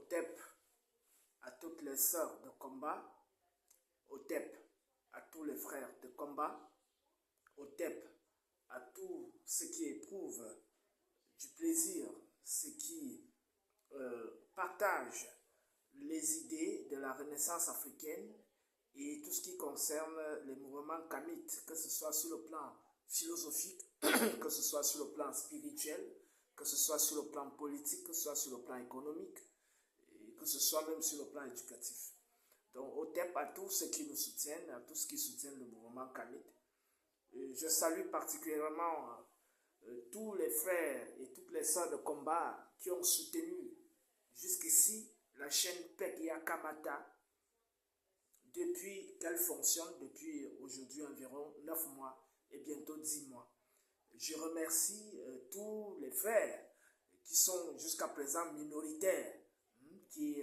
TEP, à toutes les sœurs de combat, au TEP, à tous les frères de combat, au TEP, à tous ceux qui éprouvent du plaisir, ceux qui partagent les idées de la Renaissance africaine et tout ce qui concerne les mouvements kamites, que ce soit sur le plan philosophique, que ce soit sur le plan spirituel, que ce soit sur le plan politique, que ce soit sur le plan économique, et que ce soit même sur le plan éducatif. Donc, au TEP, à tous ceux qui nous soutiennent, à tous ceux qui soutiennent le mouvement kamite, je salue particulièrement tous les frères et toutes les sœurs de combat qui ont soutenu jusqu'ici la chaîne Pekia Kamata depuis qu'elle fonctionne, depuis aujourd'hui environ 9 mois et bientôt 10 mois. Je remercie tous les frères qui sont jusqu'à présent minoritaires, qui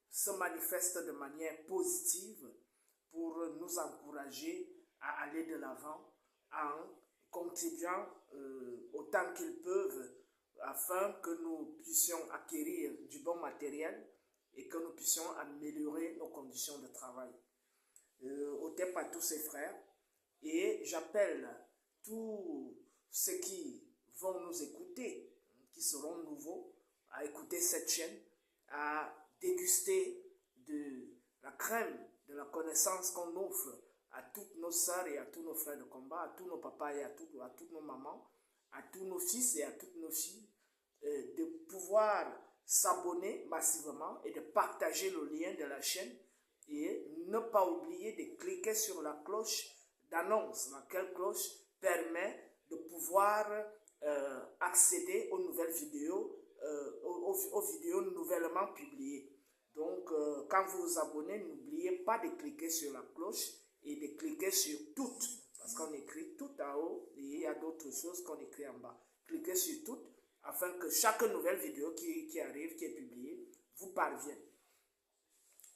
se manifestent de manière positive pour nous encourager à aller de l'avant en contribuant autant qu'ils peuvent afin que nous puissions acquérir du bon matériel et que nous puissions améliorer nos conditions de travail. Au TEP à tous ces frères, et j'appelle tous ceux qui vont nous écouter, qui seront nouveaux, à écouter cette chaîne, à déguster de la crème de la connaissance qu'on offre à toutes nos sœurs et à tous nos frères de combat, à tous nos papas et à toutes nos mamans, à tous nos fils et à toutes nos filles, de pouvoir s'abonner massivement et de partager le lien de la chaîne et ne pas oublier de cliquer sur la cloche d'annonce. Laquelle cloche permet de pouvoir accéder aux nouvelles vidéos, aux vidéos nouvellement publiées. Donc, quand vous vous abonnez, n'oubliez pas de cliquer sur la cloche et de cliquer sur toutes, parce qu'on écrit tout en haut et il y a d'autres choses qu'on écrit en bas. Cliquez sur toutes afin que chaque nouvelle vidéo qui arrive, qui est publiée, vous parvienne.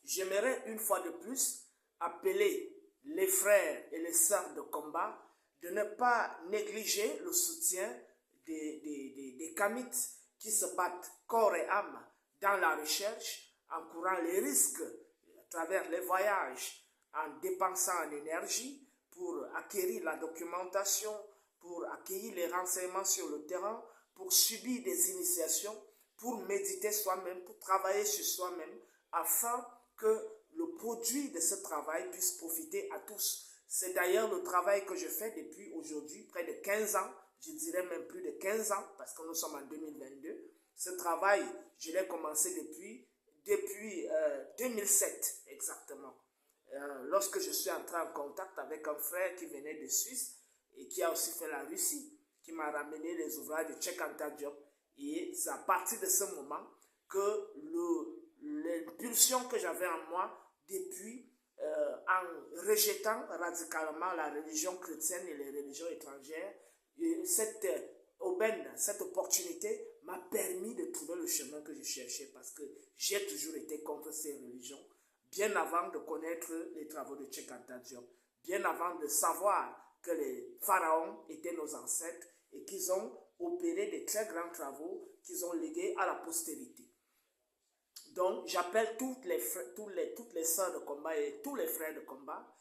J'aimerais une fois de plus appeler les frères et les sœurs de combat de ne pas négliger le soutien des kamites qui se battent corps et âme dans la recherche, en courant les risques à travers les voyages, en dépensant en énergie pour acquérir la documentation, pour acquérir les renseignements sur le terrain, pour subir des initiations, pour méditer soi-même, pour travailler sur soi-même, afin que le produit de ce travail puisse profiter à tous. C'est d'ailleurs le travail que je fais depuis aujourd'hui, près de 15 ans, je dirais même plus de 15 ans, parce que nous sommes en 2022. Ce travail, je l'ai commencé depuis 2007 exactement. Lorsque je suis entré en contact avec un frère qui venait de Suisse et qui a aussi fait la Russie, qui m'a ramené les ouvrages de Cheikh Anta Diop. Et c'est à partir de ce moment que l'impulsion que j'avais en moi depuis, en rejetant radicalement la religion chrétienne et les religions étrangères, cette aubaine, cette opportunité m'a permis de trouver le chemin que je cherchais, parce que j'ai toujours été contre ces religions, bien avant de connaître les travaux de Cheikh Anta Diop, bien avant de savoir que les pharaons étaient nos ancêtres et qu'ils ont opéré de très grands travaux qu'ils ont légués à la postérité. Donc, j'appelle toutes les sœurs de combat et tous les frères de combat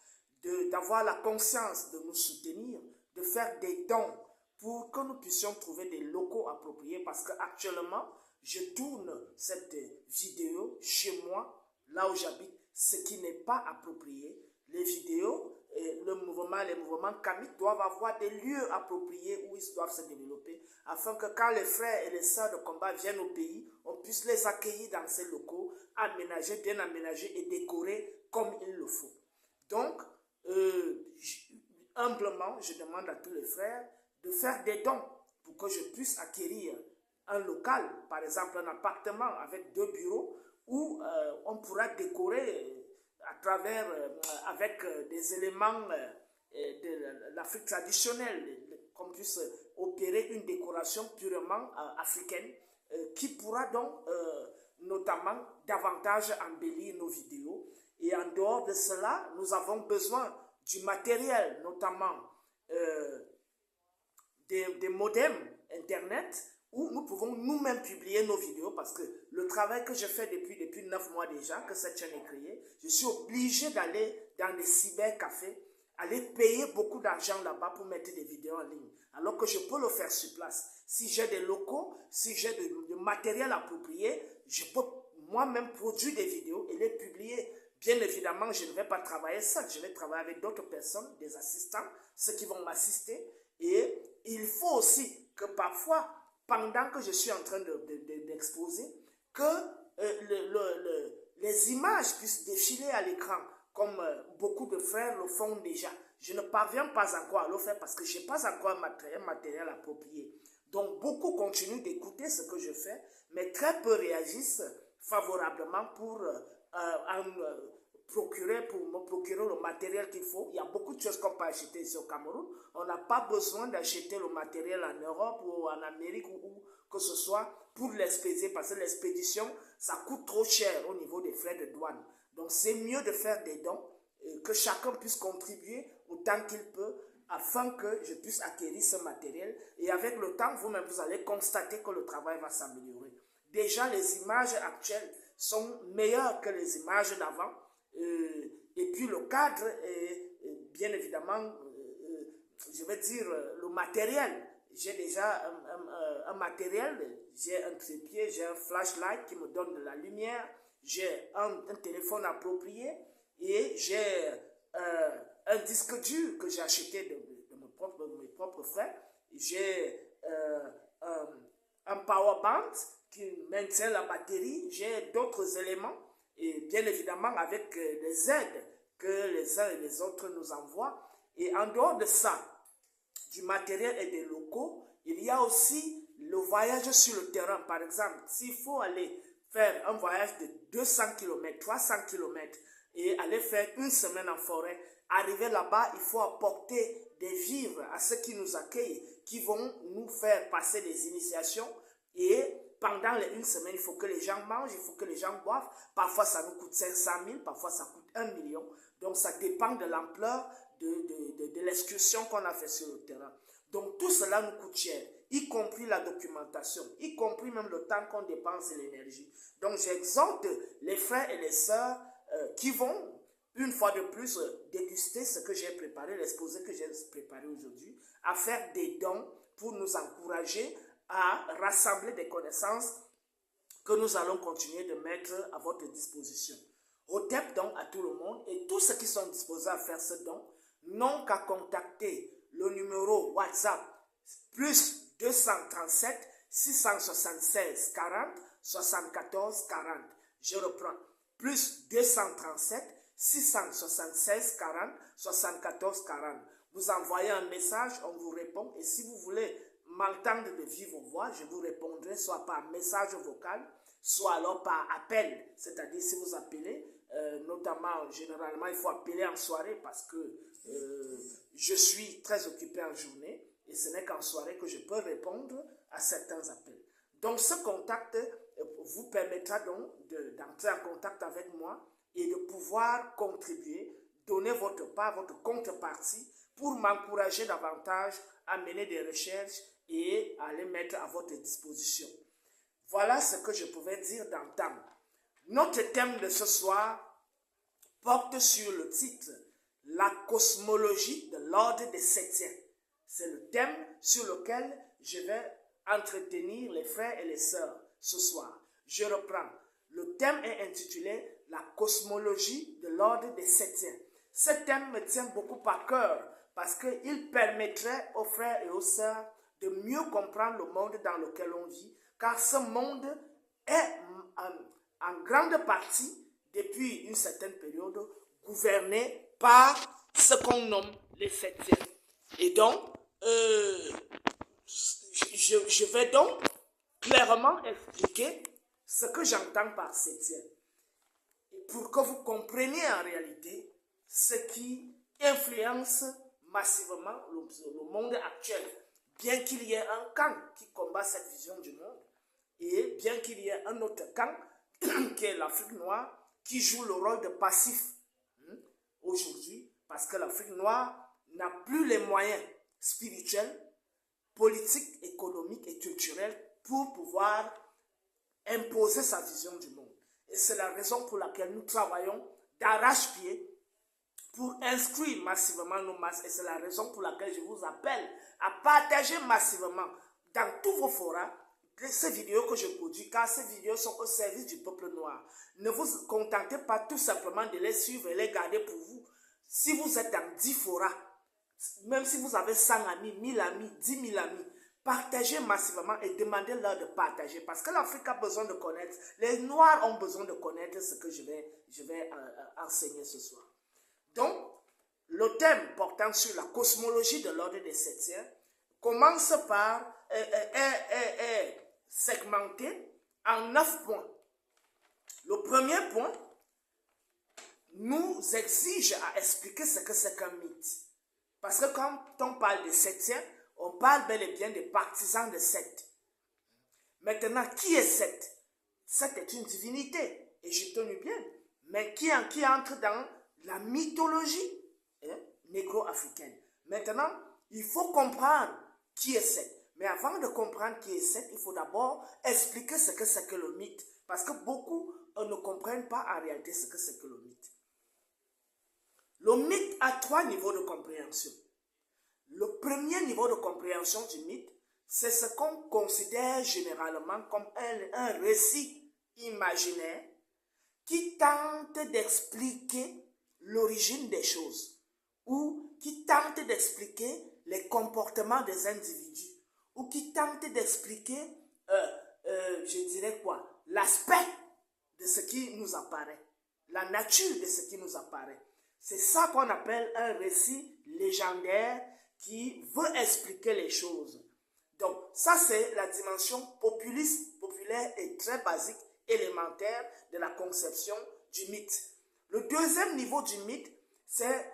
d'avoir la conscience de nous soutenir, de faire des dons pour que nous puissions trouver des locaux appropriés, parce qu'actuellement, je tourne cette vidéo chez moi, là où j'habite, ce qui n'est pas approprié. Les vidéos, les mouvements kamites doivent avoir des lieux appropriés où ils doivent se développer, afin que quand les frères et les sœurs de combat viennent au pays, on puisse les accueillir dans ces locaux, aménagés, bien aménagés et décorés comme il le faut. Donc, humblement, je demande à tous les frères de faire des dons pour que je puisse acquérir un local, par exemple un appartement avec 2 bureaux, où on pourra décorer à travers, avec des éléments de l'Afrique traditionnelle, qu'on puisse opérer une décoration purement africaine, qui pourra donc notamment davantage embellir nos vidéos. Et en dehors de cela, nous avons besoin du matériel, notamment des modems Internet, où nous pouvons nous-mêmes publier nos vidéos parce que le travail que je fais depuis 9 mois déjà, que cette chaîne est créée, je suis obligé d'aller dans des cybercafés, aller payer beaucoup d'argent là-bas pour mettre des vidéos en ligne, alors que je peux le faire sur place. Si j'ai des locaux, si j'ai de matériel approprié, je peux moi-même produire des vidéos et les publier. Bien évidemment, je ne vais pas travailler seul, je vais travailler avec d'autres personnes, des assistants, ceux qui vont m'assister. Et il faut aussi que parfois, pendant que je suis en train d'exposer, que les images puissent défiler à l'écran, comme beaucoup de frères le font déjà. Je ne parviens pas encore à le faire parce que je n'ai pas encore un matériel approprié. Donc, beaucoup continuent d'écouter ce que je fais, mais très peu réagissent favorablement pour me procurer le matériel qu'il faut. Il y a beaucoup de choses qu'on peut acheter ici au Cameroun. On n'a pas besoin d'acheter le matériel en Europe ou en Amérique ou que ce soit pour l'expédier parce que l'expédition, ça coûte trop cher au niveau des frais de douane. Donc, c'est mieux de faire des dons, que chacun puisse contribuer autant qu'il peut afin que je puisse acquérir ce matériel. Et avec le temps, vous-même, vous allez constater que le travail va s'améliorer. Déjà, les images actuelles sont meilleures que les images d'avant. Et puis, le cadre est bien évidemment, je vais dire, le matériel. J'ai déjà un matériel, j'ai un trépied, j'ai un flashlight qui me donne de la lumière, j'ai un téléphone approprié et j'ai un disque dur que j'ai acheté de mes propres frères. J'ai un power bank qui maintient la batterie. J'ai d'autres éléments et bien évidemment avec les aides que les uns et les autres nous envoient. Et en dehors de ça, du matériel et des locaux, il y a aussi le voyage sur le terrain. Par exemple, s'il faut aller faire un voyage de 200 km, 300 km et aller faire une semaine en forêt, arriver là-bas, il faut apporter des vivres à ceux qui nous accueillent, qui vont nous faire passer des initiations. Et pendant les une semaine, il faut que les gens mangent, il faut que les gens boivent. Parfois, ça nous coûte 500 000, parfois, ça coûte 1 million. Donc, ça dépend de l'ampleur de l'excursion qu'on a fait sur le terrain. Donc, tout cela nous coûte cher, y compris la documentation, y compris même le temps qu'on dépense et l'énergie. Donc, j'exhorte les frères et les sœurs qui vont, une fois de plus, déguster ce que j'ai préparé, l'exposé que j'ai préparé aujourd'hui, à faire des dons pour nous encourager à rassembler des connaissances que nous allons continuer de mettre à votre disposition. Hotep donc à tout le monde et tous ceux qui sont disposés à faire ce don n'ont qu'à contacter le numéro WhatsApp plus 237 676 40 74 40. Je reprends. Plus 237 676 40 74 40. Vous envoyez un message, on vous répond. Et si vous voulez m'entendre de vive voix, je vous répondrai soit par message vocal, soit alors par appel. C'est-à-dire si vous appelez, notamment, généralement, il faut appeler en soirée parce que je suis très occupé en journée et ce n'est qu'en soirée que je peux répondre à certains appels. Donc, ce contact vous permettra donc d'entrer en contact avec moi et de pouvoir contribuer, donner votre part, votre contrepartie pour m'encourager davantage à mener des recherches et à les mettre à votre disposition. Voilà ce que je pouvais dire d'entendre. Notre thème de ce soir porte sur le titre « La cosmologie de l'ordre des septièmes ». C'est le thème sur lequel je vais entretenir les frères et les sœurs ce soir. Je reprends. Le thème est intitulé « La cosmologie de l'ordre des septièmes ». Ce thème me tient beaucoup à cœur parce qu'il permettrait aux frères et aux sœurs de mieux comprendre le monde dans lequel on vit, car ce monde est en grande partie, depuis une certaine période, gouverné par ce qu'on nomme les septièmes. Et donc, je vais donc clairement expliquer ce que j'entends par septième, pour que vous compreniez en réalité ce qui influence massivement le monde actuel, bien qu'il y ait un camp qui combat cette vision du monde, et bien qu'il y ait un autre camp, qui est l'Afrique noire, qui joue le rôle de passif aujourd'hui, parce que l'Afrique noire n'a plus les moyens spirituels, politiques, économiques et culturels pour pouvoir imposer sa vision du monde. Et c'est la raison pour laquelle nous travaillons d'arrache-pied pour inscrire massivement nos masses. Et c'est la raison pour laquelle je vous appelle à partager massivement dans tous vos forums ces vidéos que je produis, car ces vidéos sont au service du peuple noir. Ne vous contentez pas tout simplement de les suivre et les garder pour vous. Si vous êtes dans 10 forums, même si vous avez 100 amis, 1000 amis, 10 000 amis, partagez massivement et demandez-leur de partager. Parce que l'Afrique a besoin de connaître, les Noirs ont besoin de connaître ce que je vais enseigner ce soir. Donc, le thème portant sur la cosmologie de l'ordre des Septiens commence par est segmenté en 9 points. Le premier point nous exige à expliquer ce que c'est qu'un mythe. Parce que quand on parle de Septiens, on parle bel et bien des partisans de Seth. Maintenant, qui est Seth? Seth est une divinité, égypto-nubienne, mais qui entre dans la mythologie négro-africaine. Maintenant, il faut comprendre qui est Seth. Mais avant de comprendre qui est Seth, il faut d'abord expliquer ce que c'est que le mythe. Parce que beaucoup ne comprennent pas en réalité ce que c'est que le mythe. Le mythe a 3 niveaux de compréhension. Le premier niveau de compréhension du mythe, c'est ce qu'on considère généralement comme un récit imaginaire qui tente d'expliquer l'origine des choses ou qui tente d'expliquer les comportements des individus ou qui tente d'expliquer, je dirais quoi, l'aspect de ce qui nous apparaît, la nature de ce qui nous apparaît. C'est ça qu'on appelle un récit légendaire qui veut expliquer les choses. Donc, ça c'est la dimension populiste, populaire et très basique, élémentaire de la conception du mythe. Le deuxième niveau du mythe, c'est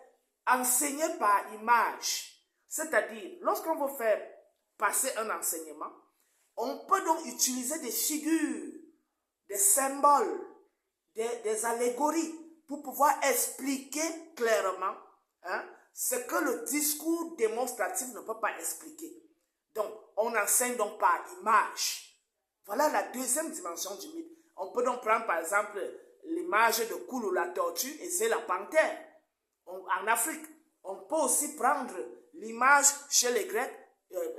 enseigner par image. C'est-à-dire, lorsqu'on veut faire passer un enseignement, on peut donc utiliser des figures, des symboles, des allégories pour pouvoir expliquer clairement ce que le discours démonstratif ne peut pas expliquer. Donc, on enseigne donc par image. Voilà la deuxième dimension du mythe. On peut donc prendre par exemple l'image de Koulou la tortue et Zé la panthère. En Afrique, on peut aussi prendre l'image chez les Grecs,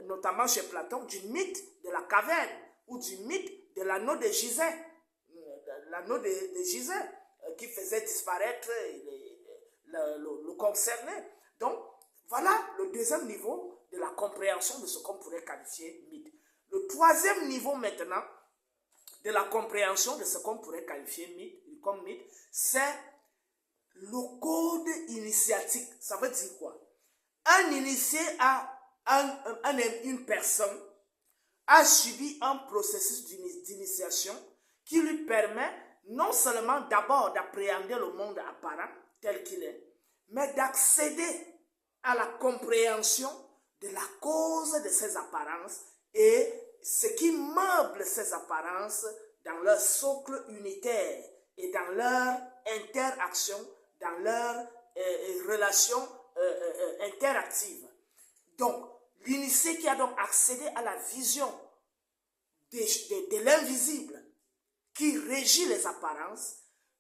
notamment chez Platon, du mythe de la caverne ou du mythe de l'anneau de Gizeh. L'anneau de Gizeh qui faisait disparaître le concerné. Donc, voilà le deuxième niveau de la compréhension de ce qu'on pourrait qualifier mythe. Le troisième niveau maintenant de la compréhension de ce qu'on pourrait qualifier comme mythe, c'est le code initiatique. Ça veut dire quoi? Un initié une personne a subi un processus d'initiation qui lui permet non seulement d'abord d'appréhender le monde apparent tel qu'il est, mais d'accéder à la compréhension de la cause de ces apparences et ce qui meuble ces apparences dans leur socle unitaire et dans leur interaction, dans leur relation interactive. Donc, l'initié qui a donc accédé à la vision de l'invisible qui régit les apparences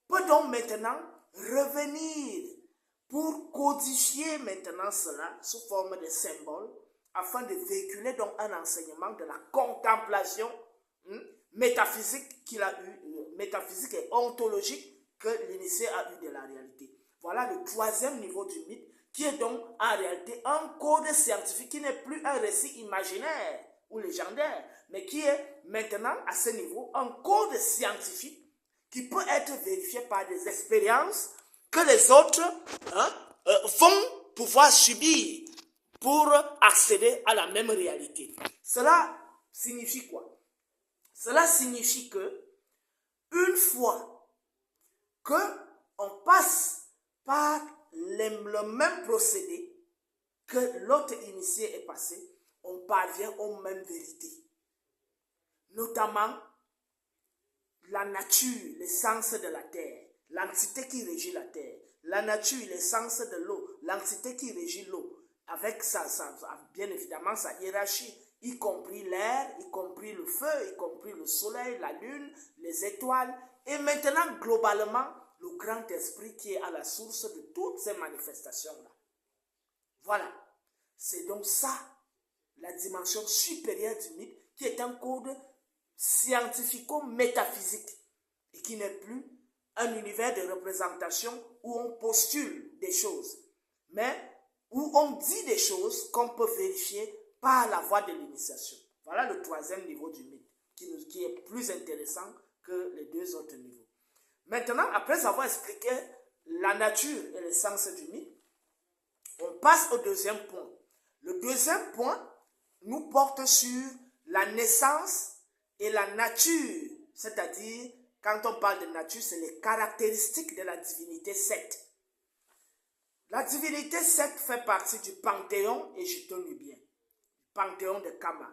peut donc maintenant revenir pour codifier maintenant cela sous forme de symboles afin de véhiculer donc un enseignement de la contemplation métaphysique qu'il a eu, métaphysique et ontologique que l'initié a eu de la réalité. Voilà le troisième niveau du mythe qui est donc en réalité un code scientifique qui n'est plus un récit imaginaire ou légendaire, mais qui est maintenant à ce niveau un code scientifique qui peut être vérifié par des expériences que les autres vont pouvoir subir pour accéder à la même réalité. Cela signifie quoi? Cela signifie que une fois qu'on passe par le même procédé que l'autre initié est passé, on parvient aux mêmes vérités. Notamment la nature, l'essence de la terre, l'entité qui régit la terre, la nature, l'essence de l'eau, l'entité qui régit l'eau, avec bien évidemment sa hiérarchie y compris l'air, y compris le feu, y compris le soleil, la lune, les étoiles, et maintenant, globalement, le grand esprit qui est à la source de toutes ces manifestations-là. Voilà. C'est donc ça, la dimension supérieure du mythe, qui est un code scientifico-métaphysique et qui n'est plus un univers de représentation où on postule des choses, mais où on dit des choses qu'on peut vérifier par la voie de l'initiation. Voilà le troisième niveau du mythe, qui est plus intéressant que les deux autres niveaux. Maintenant, après avoir expliqué la nature et l'essence du mythe, on passe au deuxième point. Le deuxième point nous porte sur la naissance et la nature, c'est-à-dire, quand on parle de nature, c'est les caractéristiques de la divinité Seth. La divinité Seth fait partie du panthéon égypto-nubien, panthéon de Kama,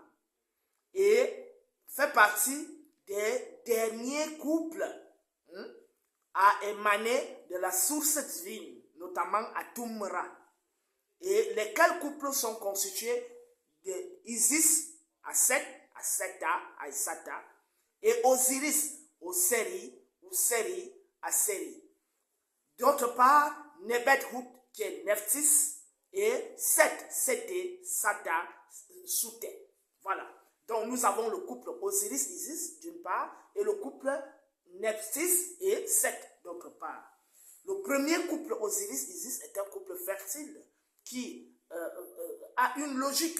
et fait partie des derniers couples à émaner de la source divine, notamment Atum-Ra, et lesquels couples sont constitués de Isis à Seth, à Seta, à Isata, et Osiris, au Seri, ou Seri, à Seri. D'autre part, Nebet-Hut, qui est Nephthys, et Seth, Sété, Sata, Souté. Voilà. Donc nous avons le couple Osiris-Isis, d'une part, et le couple Nephthys et Seth, d'autre part. Le premier couple Osiris-Isis est un couple fertile qui a une logique.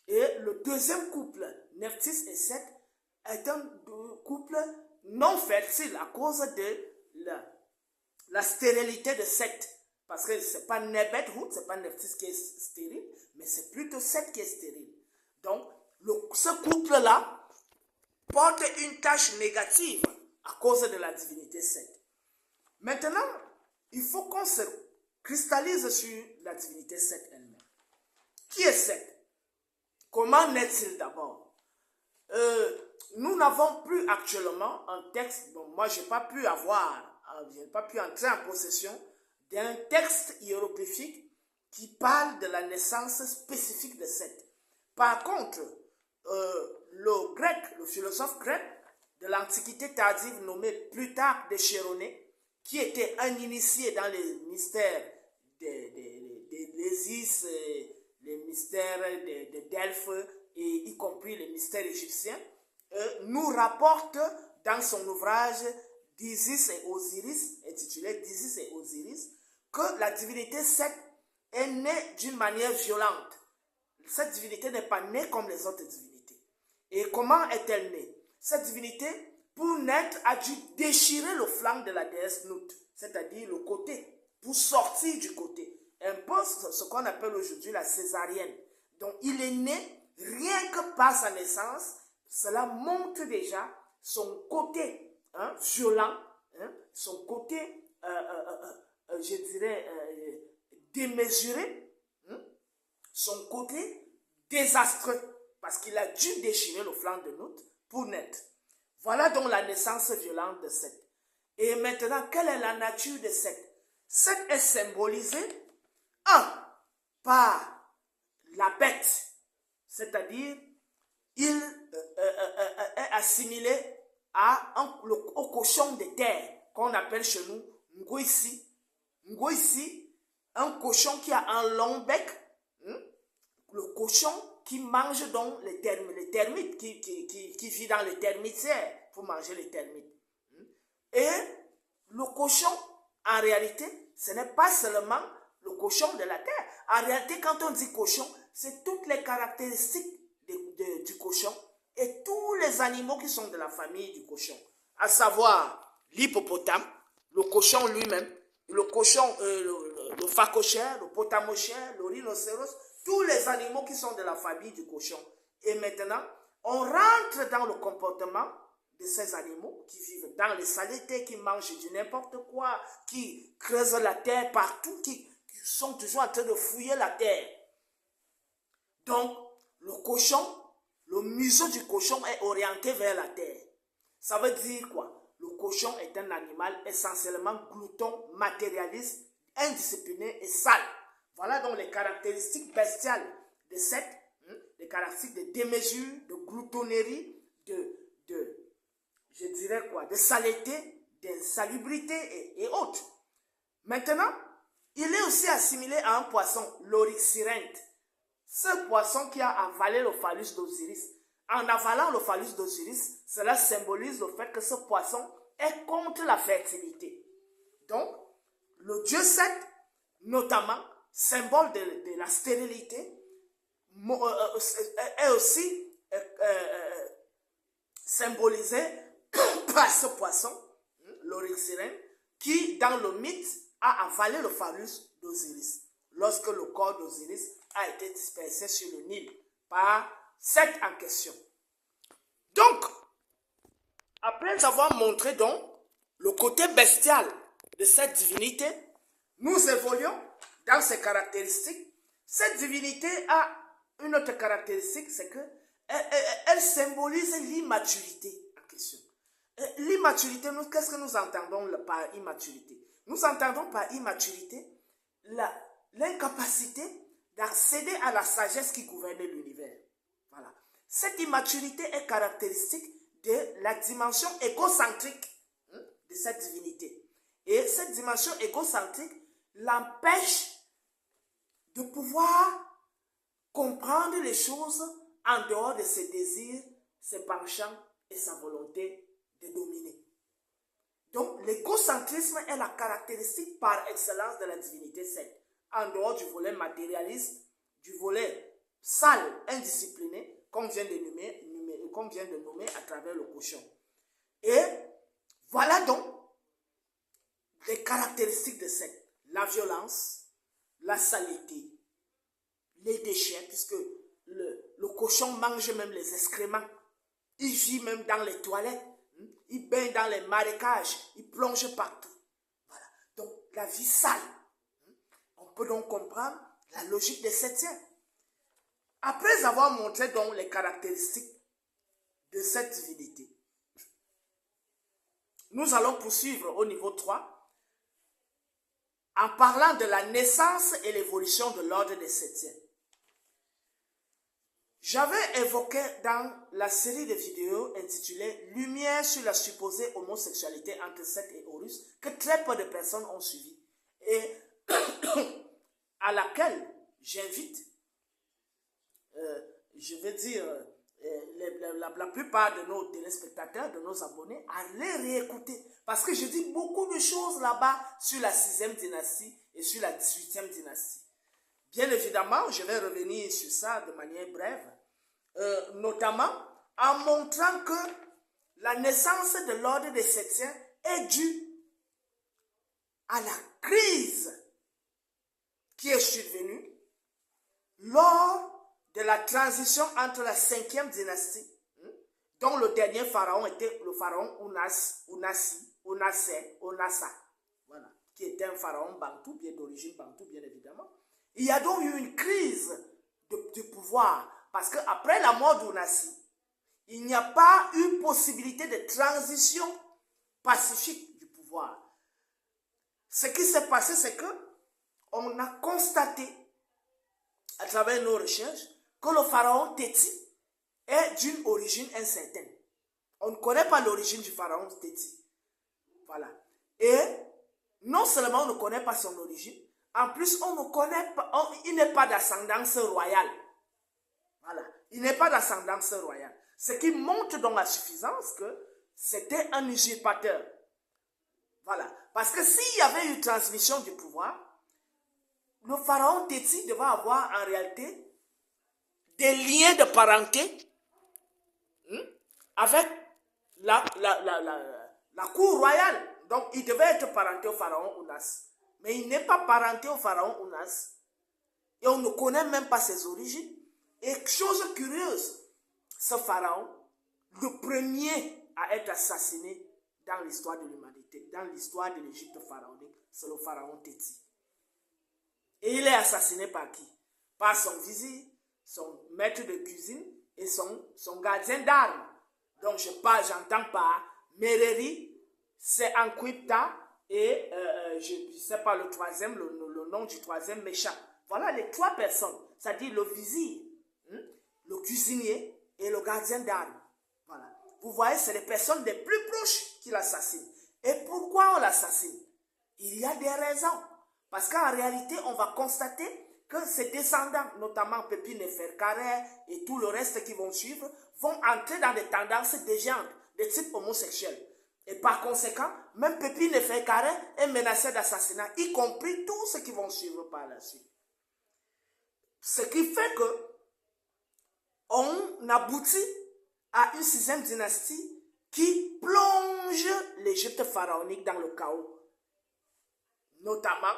Et le deuxième couple, Nephthys et Seth, est un couple non fertile à cause de la stérilité de Seth. Parce que ce n'est pas Nebet-Hut, ce n'est pas Nephthys qui est stérile, mais c'est plutôt Seth qui est stérile. Donc, ce couple-là porte une tâche négative à cause de la divinité Seth. Maintenant, il faut qu'on se cristallise sur la divinité Seth elle-même. Qui est Seth? Comment naît-il d'abord? Nous n'avons plus actuellement un texte, bon, moi je n'ai pas pu entrer en possession d'un texte hiéroglyphique qui parle de la naissance spécifique de Seth. Par contre, le philosophe grec de l'Antiquité tardive nommé Plutarque de Chéronée, qui était un initié dans les mystères d'Isis, les mystères de Delphes, et y compris les mystères égyptiens, nous rapporte dans son ouvrage d'Isis et Osiris, intitulé d'Isis et Osiris, que la divinité Seth est née d'une manière violente. Cette divinité n'est pas née comme les autres divinités. Et comment est-elle née? Cette divinité, pour naître, a dû déchirer le flanc de la déesse Nut, c'est-à-dire le côté, pour sortir du côté. Un peu ce qu'on appelle aujourd'hui la césarienne. Donc, il est né, rien que par sa naissance, cela montre déjà son côté violent, son côté, je dirais, démesuré, son côté désastreux, parce qu'il a dû déchirer le flanc de Nut pour naître. Voilà donc la naissance violente de Seth. Et maintenant, quelle est la nature de Seth? Seth est symbolisé, par la bête, c'est-à-dire, il est assimilé au cochon de terre, qu'on appelle chez nous Ngoïsi. Ngoïsi, un cochon qui a un long bec, le cochon qui mange donc les termites, qui vit dans les termitières pour manger les termites. Et le cochon, en réalité, ce n'est pas seulement le cochon de la terre. En réalité, quand on dit cochon, c'est toutes les caractéristiques du cochon et tous les animaux qui sont de la famille du cochon, à savoir l'hippopotame, le cochon lui-même, le cochon, le phacochère, le potamochère, le rhinocéros, tous les animaux qui sont de la famille du cochon. Et maintenant, on rentre dans le comportement de ces animaux qui vivent dans les saletés, qui mangent du n'importe quoi, qui creusent la terre partout, qui sont toujours en train de fouiller la terre. Donc, le cochon, le museau du cochon est orienté vers la terre. Ça veut dire quoi? Le cochon est un animal essentiellement glouton, matérialiste, indiscipliné et sale. Voilà donc les caractéristiques bestiales de Seth, les des caractéristiques de démesure, de gloutonnerie, je dirais quoi, de saleté, d'insalubrité et autres. Maintenant, il est aussi assimilé à un poisson, l'Oryxyrinthe. Ce poisson qui a avalé le phallus d'Osiris. En avalant le phallus d'Osiris, cela symbolise le fait que ce poisson est contre la fertilité. Donc, le dieu Seth, notamment, symbole de la stérilité, est aussi symbolisé par ce poisson, l'Oryxyrinthe, qui, dans le mythe, a avalé le phallus d'Osiris, lorsque le corps d'Osiris a été dispersé sur le Nil par Seth en question. Donc, après avoir montré donc le côté bestial de cette divinité, nous évoluons dans ses caractéristiques. Cette divinité a une autre caractéristique, c'est que elle symbolise l'immaturité en question. L'immaturité, qu'est-ce que nous entendons par immaturité? Nous entendons par immaturité l'incapacité d'accéder à la sagesse qui gouverne l'univers. Voilà. Cette immaturité est caractéristique de la dimension égocentrique de cette divinité. Et cette dimension égocentrique l'empêche de pouvoir comprendre les choses en dehors de ses désirs, ses penchants et sa volonté de dominer. Donc, l'égocentrisme est la caractéristique par excellence de la divinité Seth, en dehors du volet matérialiste, du volet sale, indiscipliné, qu'on vient de nommer à travers le cochon. Et voilà donc les caractéristiques de Seth. La violence, la saleté, les déchets, puisque le cochon mange même les excréments. Il vit même dans les toilettes. Il baigne dans les marécages. Il plonge partout. Voilà. Donc, la vie sale. On peut donc comprendre la logique des Sethiens. Après avoir montré donc les caractéristiques de cette divinité, nous allons poursuivre au niveau 3 en parlant de la naissance et l'évolution de l'ordre des Sethiens. J'avais évoqué dans la série de vidéos intitulée « Lumière sur la supposée homosexualité entre Seth et Horus » que très peu de personnes ont suivi et à laquelle j'invite, la plupart de nos téléspectateurs, de nos abonnés, à les réécouter. Parce que je dis beaucoup de choses là-bas sur la 6e dynastie et sur la 18e dynastie. Bien évidemment, je vais revenir sur ça de manière brève, notamment en montrant que la naissance de l'ordre des Sethiens est due à la crise qui est survenue lors de la transition entre la 5e dynastie, dont le dernier pharaon était le pharaon Onassa, voilà, qui était un pharaon bantou, bien d'origine bantou, bien évidemment. Il y a donc eu une crise de pouvoir, parce qu'après la mort d'Onassi, il n'y a pas eu possibilité de transition pacifique du pouvoir. Ce qui s'est passé, c'est que on a constaté, à travers nos recherches, que le pharaon Téti est d'une origine incertaine. On ne connaît pas l'origine du pharaon Téti. Voilà. Et non seulement on ne connaît pas son origine, en plus on ne connaît pas, il n'est pas d'ascendance royale. Voilà. Il n'est pas d'ascendance royale. Ce qui montre donc la suffisance que c'était un usurpateur. Voilà. Parce que s'il y avait eu transmission du pouvoir, le pharaon Téti devait avoir en réalité des liens de parenté avec la cour royale. Donc, il devait être parenté au pharaon Ounas. Mais il n'est pas parenté au pharaon Ounas. Et on ne connaît même pas ses origines. Et chose curieuse, ce pharaon, le premier à être assassiné dans l'histoire de l'humanité, dans l'histoire de l'Égypte pharaonique, c'est le pharaon Téti. Et il est assassiné par qui? Par son vizir, son maître de cuisine et son gardien d'armes. Donc j'entends par Mereri, Seanquipta et je ne sais pas le troisième, le nom du troisième méchant. Voilà les trois personnes, c'est-à-dire le vizir, le cuisinier et le gardien d'armes. Voilà. Vous voyez, c'est les personnes les plus proches qui l'assassinent. Et pourquoi on l'assassine? Il y a des raisons. Parce qu'en réalité, on va constater que ses descendants, notamment Pépine Neferkare et tout le reste qui vont suivre, vont entrer dans des tendances déviantes, de type homosexuel. Et par conséquent, même Pépine Neferkare est menacé d'assassinat, y compris tous ceux qui vont suivre par la suite. Ce qui fait que on aboutit à une 6e dynastie qui plonge l'Égypte pharaonique dans le chaos, notamment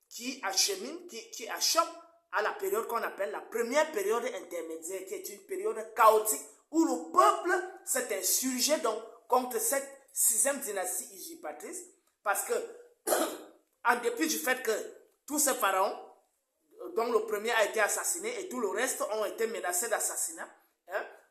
qui achemine, qui achoppe à la période qu'on appelle la première période intermédiaire, qui est une période chaotique où le peuple s'est insurgé donc contre cette 6e dynastie usurpatrice, parce que, en dépit du fait que tous ces pharaons, dont le premier a été assassiné et tout le reste ont été menacés d'assassinat,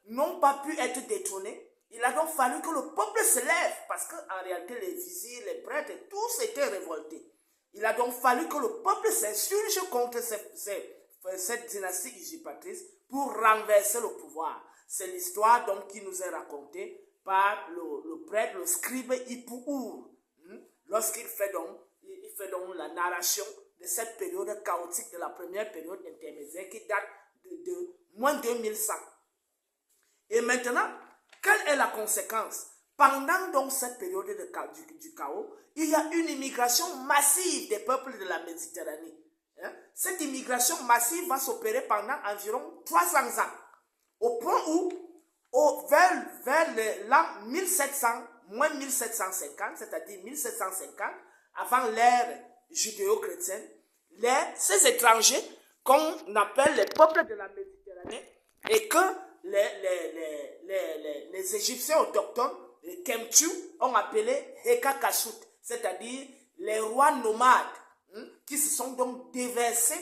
n'ont pas pu être détrônés. Il a donc fallu que le peuple se lève, parce qu'en réalité, les vizirs, les prêtres, tous étaient révoltés. Il a donc fallu que le peuple s'insurge contre cette dynastie usurpatrice pour renverser le pouvoir. C'est l'histoire donc qui nous est racontée par le prêtre, le scribe Ipuur, lorsqu'il fait donc la narration de cette période chaotique de la première période intermédiaire qui date de moins 2100. Et maintenant, quelle est la conséquence? Pendant donc cette période du chaos, il y a une immigration massive des peuples de la Méditerranée. Cette immigration massive va s'opérer pendant environ 300 ans, au point où, vers l'an 1700, moins 1750, c'est-à-dire 1750, avant l'ère judéo-chrétienne, ces étrangers qu'on appelle les peuples de la Méditerranée et que les Égyptiens autochtones, les Kemtu, ont appelé Hekakasut, c'est-à-dire les rois nomades, qui se sont donc déversés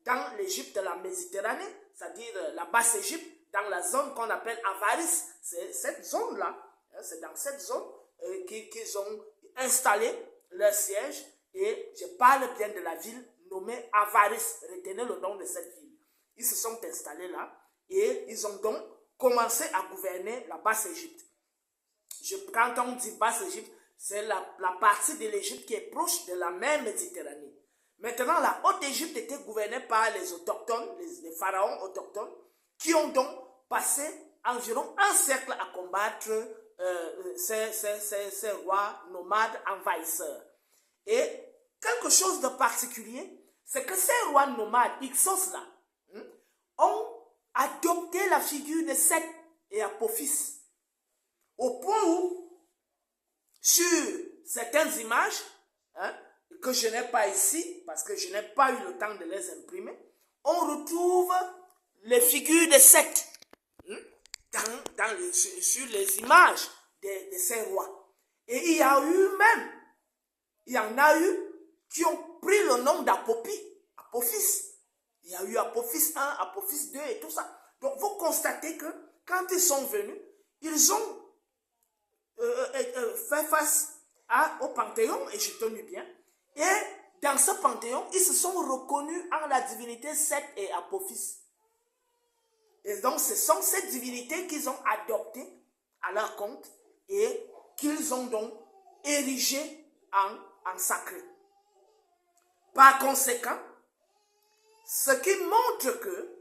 dans l'Égypte de la Méditerranée, c'est-à-dire la Basse-Égypte, dans la zone qu'on appelle Avaris. C'est cette zone-là, c'est dans cette zone qu'ils ont installé leur siège, et je parle bien de la ville nommée Avaris. Retenez le nom de cette ville. Ils se sont installés là, et ils ont donc commencé à gouverner la Basse-Égypte. Quand on dit Basse-Égypte, c'est la partie de l'Égypte qui est proche de la mer Méditerranée. Maintenant, la Haute-Égypte était gouvernée par les autochtones, les pharaons autochtones, qui ont donc passé environ un siècle à combattre ces rois nomades envahisseurs. Et quelque chose de particulier, c'est que ces rois nomades, Hyksos-là, ont adopté la figure de Seth et Apophis, au point où, sur certaines images, que je n'ai pas ici, parce que je n'ai pas eu le temps de les imprimer, on retrouve les figures de Seth sur les images de ces rois. Et il y en a eu qui ont pris le nom d'Apophis. Il y a eu Apophis 1, Apophis 2 et tout ça. Donc vous constatez que quand ils sont venus, ils ont fait face au panthéon égyptonubien. Et dans ce panthéon, ils se sont reconnus en la divinité Seth et Apophis. Et donc ce sont ces divinités qu'ils ont adoptées à leur compte et qu'ils ont donc érigées en sacré. Par conséquent, ce qui montre que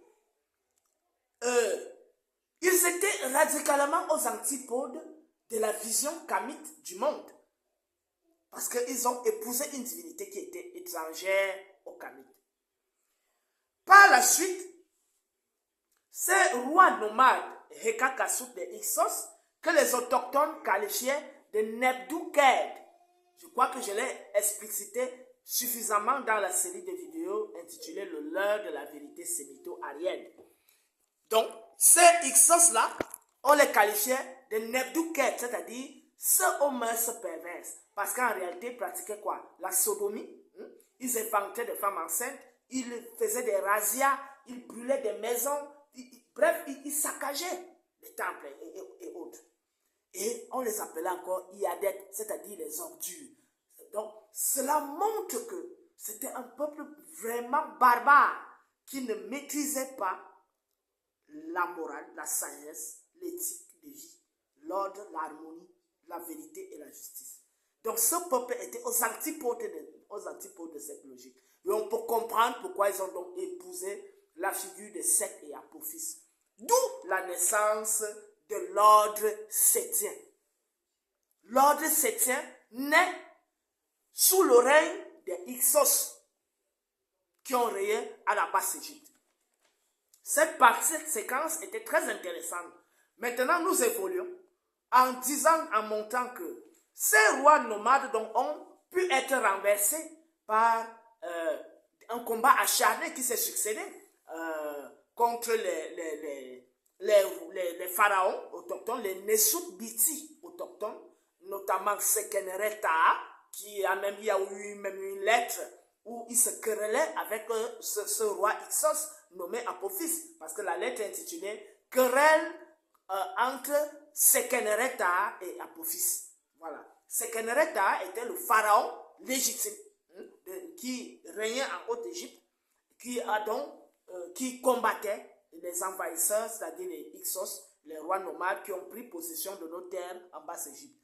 ils étaient radicalement aux antipodes de la vision kamite du monde. Parce qu'ils ont épousé une divinité qui était étrangère au kamite. Par la suite, ces rois nomades, Hekakasut de Hyksos, que les autochtones qualifiaient de Nebdu-Ked. Je crois que je l'ai explicité suffisamment dans la série de vidéos intitulée Le leurre de la vérité sémito-arienne. Donc, ces Hyksos-là, on les qualifiait de Nebdu-Ked, c'est-à-dire ceux aux mœurs perverses. Parce qu'en réalité, ils pratiquaient quoi? La sodomie. Ils éventaient des femmes enceintes, ils faisaient des razzias, ils brûlaient des maisons, bref, ils saccageaient les temples et autres. Et on les appelait encore Iadet, c'est-à-dire les ordures. Donc, cela montre que c'était un peuple vraiment barbare qui ne maîtrisait pas la morale, la sagesse, l'éthique de vie, l'ordre, l'harmonie, la vérité et la justice. Donc ce peuple était aux antipodes de cette logique. Et on peut comprendre pourquoi ils ont donc épousé la figure de Seth et Apophis. D'où la naissance de l'ordre séthien. L'ordre séthien naît sous le règne des Hyksos qui ont régné à la Basse-Égypte. Cette séquence était très intéressante. Maintenant, nous évoluons en disant, en montrant que ces rois nomades donc, ont pu être renversés par un combat acharné qui s'est succédé contre les pharaons autochtones, les Nesut-Biti autochtones, notamment Sekeneret Taha, il y a eu même une lettre où il se querellait avec ce roi Hyksos nommé Apophis, parce que la lettre est intitulée Querelle entre Sekeneret Taha et Apophis. Voilà. Sekeneret Taha était le pharaon légitime qui régnait en Haute-Égypte, qui combattait les envahisseurs, c'est-à-dire les Hyksos, les rois nomades qui ont pris possession de nos terres en Basse-Égypte.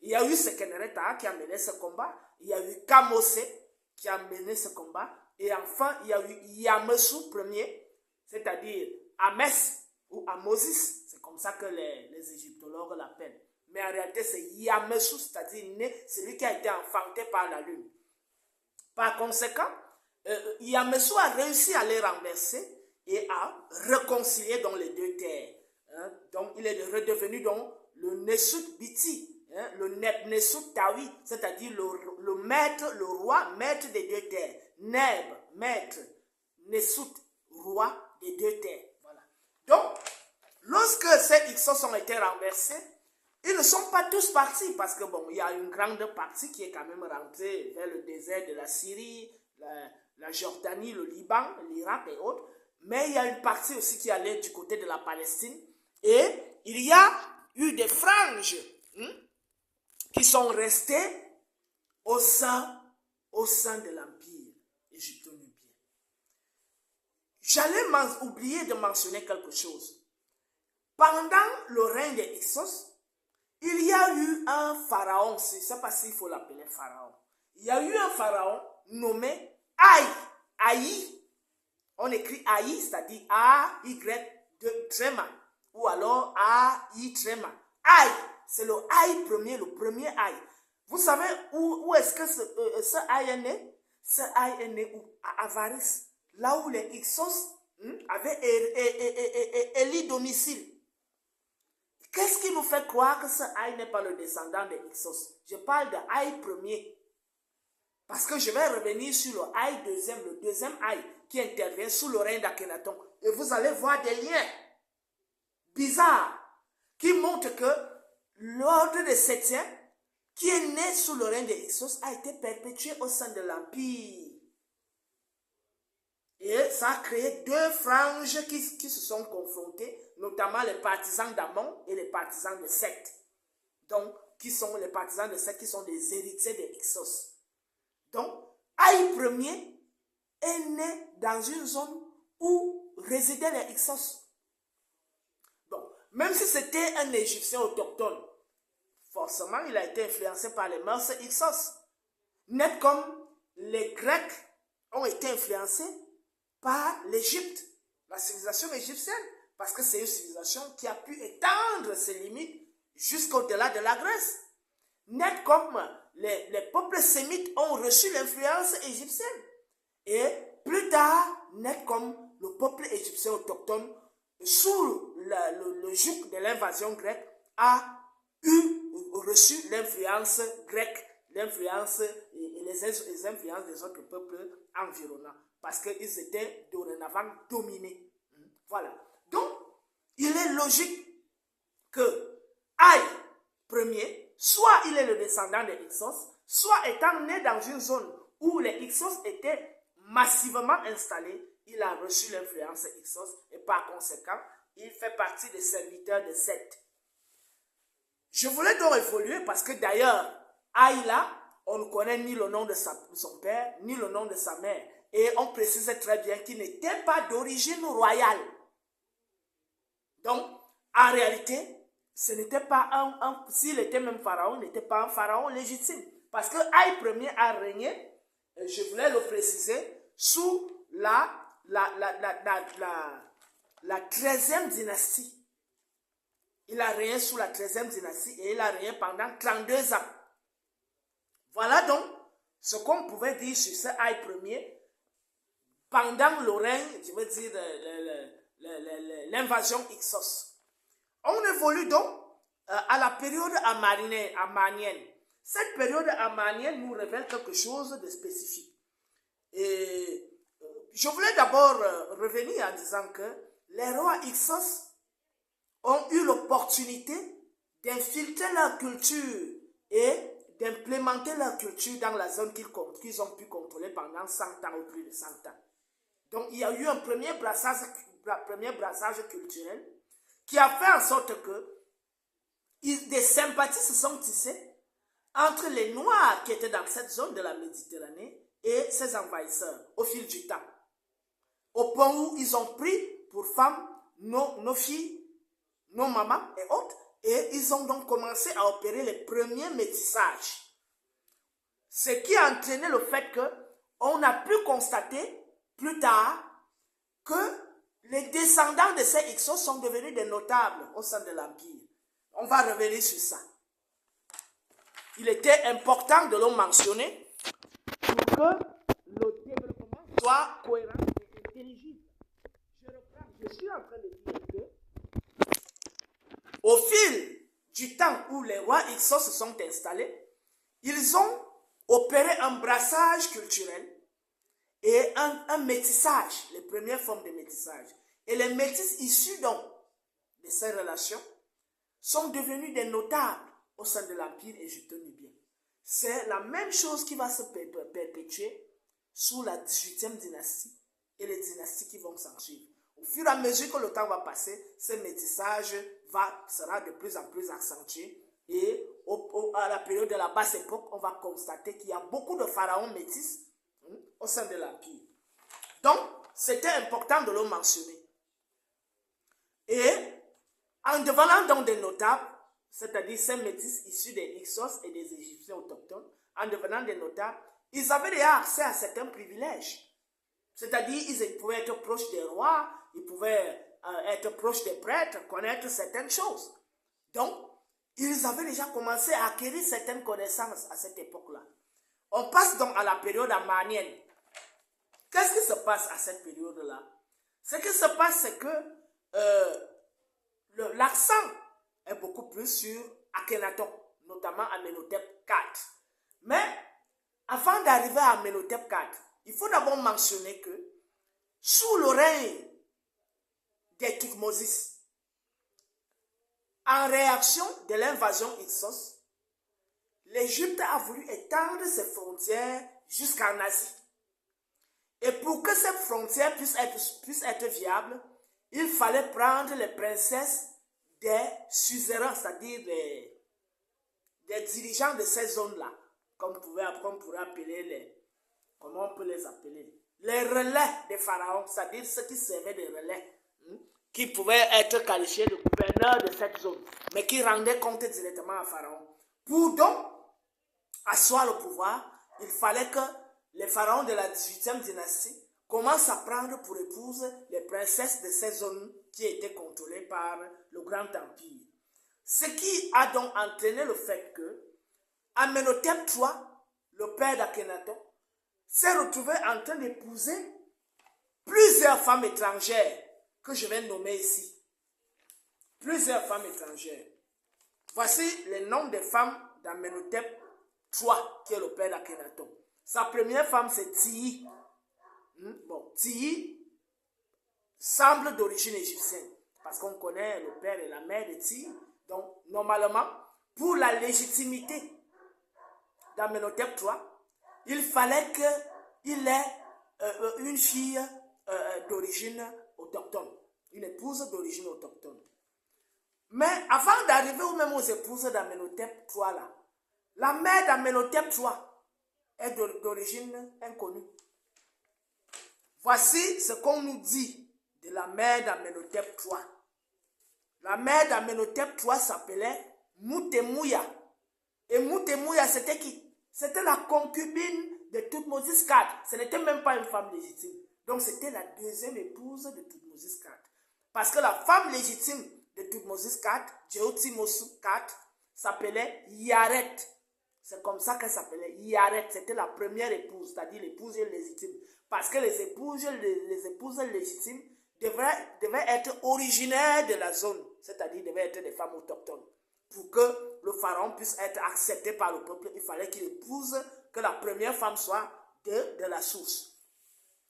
Il y a eu Sekeneret Taha qui a mené ce combat, il y a eu Kamosé qui a mené ce combat, et enfin il y a eu Yamesu Ier, c'est-à-dire Amès ou Amosis, c'est comme ça que les égyptologues l'appellent. Mais en réalité c'est Yamesu, c'est-à-dire celui qui a été enfanté par la lune. Par conséquent, Yamesu a réussi à les renverser et à réconcilier donc les deux terres. Donc il est redevenu donc le Nesut-Biti, le Nesut-Tawi, c'est-à-dire le maître, le roi, maître des deux terres. Neb, maître, Nesut, roi des deux terres. Voilà. Donc, lorsque ces Hyksos ont été renversés, ils ne sont pas tous partis, parce que bon, il y a une grande partie qui est quand même rentrée vers le désert de la Syrie, la Jordanie, le Liban, l'Irak et autres, mais il y a une partie aussi qui allait du côté de la Palestine, et il y a eu des franges qui sont restées au sein de l'Empire égypto-nubien. J'allais oublier de mentionner quelque chose. Pendant le règne des Hyksos, il y a eu un pharaon, je ne sais pas s'il faut l'appeler pharaon. Il y a eu un pharaon nommé Haï. On écrit Haï, c'est-à-dire A-Y-Tréma, ou alors A-I-Tréma. Haï, c'est le Haï premier, le premier Haï. Vous savez où est-ce que ce Haï est né? Ce Haï est né à Avaris, là où les Hyksos avaient élu domicile. Qu'est-ce qui nous fait croire que ce Haï n'est pas le descendant des Hyksos? Je parle de Haï premier. Parce que je vais revenir sur le Haï deuxième, le deuxième Haï qui intervient sous le règne d'Akhenaton. Et vous allez voir des liens bizarres qui montrent que l'ordre des Séthiens, qui est né sous le règne des Hyksos, a été perpétué au sein de l'Empire. Et ça a créé deux franges qui se sont confrontées, notamment les partisans d'Amon et les partisans de Seth. Donc, qui sont les partisans de Seth, qui sont des héritiers des Hyksos. Donc, Haï Ier est né dans une zone où résidaient les Hyksos. Bon, même si c'était un Égyptien autochtone, forcément, il a été influencé par les mœurs Hyksos. Net comme les Grecs ont été influencés par l'Égypte, la civilisation égyptienne, parce que c'est une civilisation qui a pu étendre ses limites jusqu'au-delà de la Grèce. Net comme les peuples sémites ont reçu l'influence égyptienne. Et plus tard, net comme le peuple égyptien autochtone, sous le joug de l'invasion grecque, a reçu l'influence grecque, l'influence et les influences des autres peuples environnants, parce qu'ils étaient dorénavant dominés. Voilà. Donc, il est logique que Haï Ier, soit il est le descendant des Hyksos, soit étant né dans une zone où les Hyksos étaient massivement installés, il a reçu l'influence Hyksos et par conséquent, il fait partie des serviteurs de Seth. Je voulais donc évoluer parce que d'ailleurs, Haï là, on ne connaît ni le nom de son père, ni le nom de sa mère. Et on précise très bien qu'il n'était pas d'origine royale. Donc, en réalité, ce n'était pas s'il était même pharaon, n'était pas un pharaon légitime. Parce que Aïe Ier a régné, je voulais le préciser, sous la 13e dynastie. Il a régné sous la 13e dynastie et il a régné pendant 32 ans. Voilà donc ce qu'on pouvait dire sur ce Aïe Ier pendant le règne, je veux dire, l'invasion Hyksos. On évolue donc à la période amanienne. Cette période amanienne nous révèle quelque chose de spécifique. Et je voulais d'abord revenir en disant que les rois Hyksos ont eu l'opportunité d'infiltrer leur culture et d'implémenter leur culture dans la zone qu'ils ont pu contrôler pendant 100 ans ou plus de 100 ans. Donc, il y a eu un premier brassage culturel qui a fait en sorte que des sympathies se sont tissées entre les Noirs qui étaient dans cette zone de la Méditerranée et ses envahisseurs au fil du temps. Au point où ils ont pris pour femmes nos filles, nos mamans et autres, et ils ont donc commencé à opérer les premiers métissages. Ce qui a entraîné le fait qu'on a pu constater plus tard que les descendants de ces Hyksos sont devenus des notables au sein de l'Empire. On va revenir sur ça. Il était important de le mentionner pour que le développement soit cohérent et intelligible. Je suis en train de dire que au fil du temps où les rois Hyksos se sont installés, ils ont opéré un brassage culturel et un métissage, les premières formes de métissage. Et les métis issus donc de ces relations sont devenus des notables au sein de l'Empire égyptien nubien. C'est la même chose qui va se perpétuer sous la 18e dynastie et les dynasties qui vont s'en suivre. Au fur et à mesure que le temps va passer, ce métissage sera de plus en plus accentué et à la période de la basse époque, on va constater qu'il y a beaucoup de pharaons métis au sein de l'Empire. Donc, c'était important de le mentionner. Et en devenant donc des notables, c'est-à-dire ces métis issus des Hyksos et des Égyptiens autochtones, en devenant des notables, ils avaient déjà accès à certains privilèges. C'est-à-dire ils pouvaient être proches des rois, ils pouvaient être proches des prêtres, connaître certaines choses. Donc, ils avaient déjà commencé à acquérir certaines connaissances à cette époque-là. On passe donc à la période amanienne. Qu'est-ce qui se passe à cette période-là? Ce qui se passe, c'est que l'accent est beaucoup plus sur Akhenaton, notamment Amenhotep IV. Mais avant d'arriver à Amenhotep IV, il faut d'abord mentionner que sous le règne des Thutmosis, en réaction de l'invasion Hyksos, l'Égypte a voulu étendre ses frontières jusqu'en Asie. Et pour que cette frontière puisse être viable, il fallait prendre les princesses des suzerains, c'est-à-dire des dirigeants de ces zones-là, comme on pourrait appeler comment on peut les appeler? Les relais des pharaons, c'est-à-dire ceux qui servaient de relais, qui pouvaient être qualifiés de gouverneurs de cette zone, mais qui rendaient compte directement à pharaon. Pour donc asseoir le pouvoir, il fallait que les pharaons de la 18e dynastie commencent à prendre pour épouse les princesses de ces zones qui étaient contrôlées par le Grand Empire. Ce qui a donc entraîné le fait que Amenhotep III, le père d'Akhenaton, s'est retrouvé en train d'épouser plusieurs femmes étrangères que je vais nommer ici. Plusieurs femmes étrangères. Voici les noms des femmes d'Amenhotep III, qui est le père d'Akhenaton. Sa première femme, c'est Tiyi. Bon, Tiyi semble d'origine égyptienne, parce qu'on connaît le père et la mère de Tiyi. Donc, normalement, pour la légitimité d'Amenhotep III, il fallait qu'il ait une fille d'origine autochtone, une épouse d'origine autochtone. Mais avant d'arriver même aux épouses d'Amenhotep III, là, la mère d'Amenhotep III est d'origine inconnue. Voici ce qu'on nous dit de la mère d'Amenhotep III. La mère d'Amenhotep III s'appelait Moutemouya. Et Moutemouya, c'était qui? C'était la concubine de Thoutmôsis IV. Ce n'était même pas une femme légitime. Donc c'était la deuxième épouse de Thoutmôsis IV. Parce que la femme légitime de Thoutmôsis IV, Djeotimosou IV, s'appelait Yaret. C'est comme ça qu'elle s'appelait, Yaret. C'était la première épouse, c'est-à-dire l'épouse légitime. Parce que les épouses légitimes devaient être originaires de la zone, c'est-à-dire devaient être des femmes autochtones. Pour que le pharaon puisse être accepté par le peuple, il fallait qu'il épouse, que la première femme soit de la source.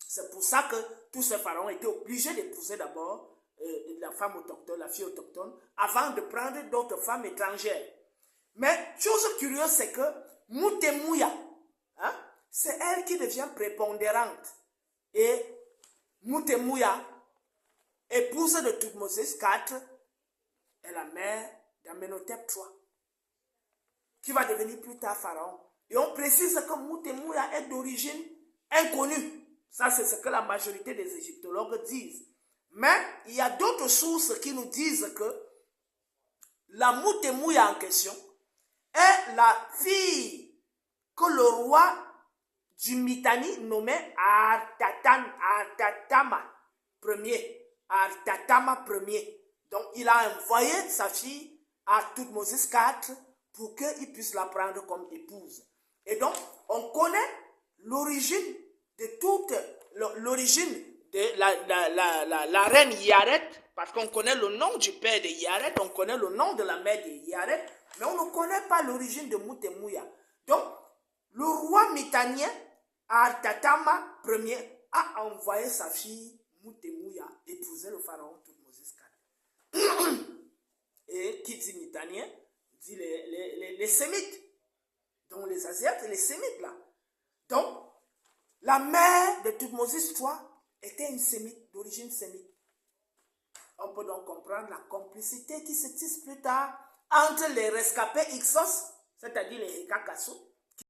C'est pour ça que tous ces pharaons étaient obligés d'épouser d'abord la femme autochtone, la fille autochtone, avant de prendre d'autres femmes étrangères. Mais chose curieuse, c'est que Moutemouya, hein, c'est elle qui devient prépondérante. Et Moutemouya, épouse de Thoutmôsis IV, est la mère d'Amenhotep III, qui va devenir plus tard pharaon. Et on précise que Moutemouya est d'origine inconnue. Ça, c'est ce que la majorité des égyptologues disent. Mais il y a d'autres sources qui nous disent que la Moutemouya en question est la fille que le roi du Mitanni nommé Artatama Ier. Donc, il a envoyé sa fille à Thoutmôsis IV pour qu'il puisse la prendre comme épouse. Et donc, on connaît l'origine de la reine Yaret, parce qu'on connaît le nom du père de Yaret, on connaît le nom de la mère de Yaret, mais on ne connaît pas l'origine de Moutemouya. Donc, le roi mitanien, Artatama Ier, a envoyé sa fille Moutemouya épouser le pharaon Thoutmôsis IV. Et qui dit mitanien, dit les Sémites. Donc, les Asiates, les Sémites là. Donc, la mère de Thoutmôsis III était une sémite, d'origine sémite. On peut donc comprendre la complicité qui se tisse plus tard entre les rescapés Hyksos, c'est-à-dire les Hekakasso,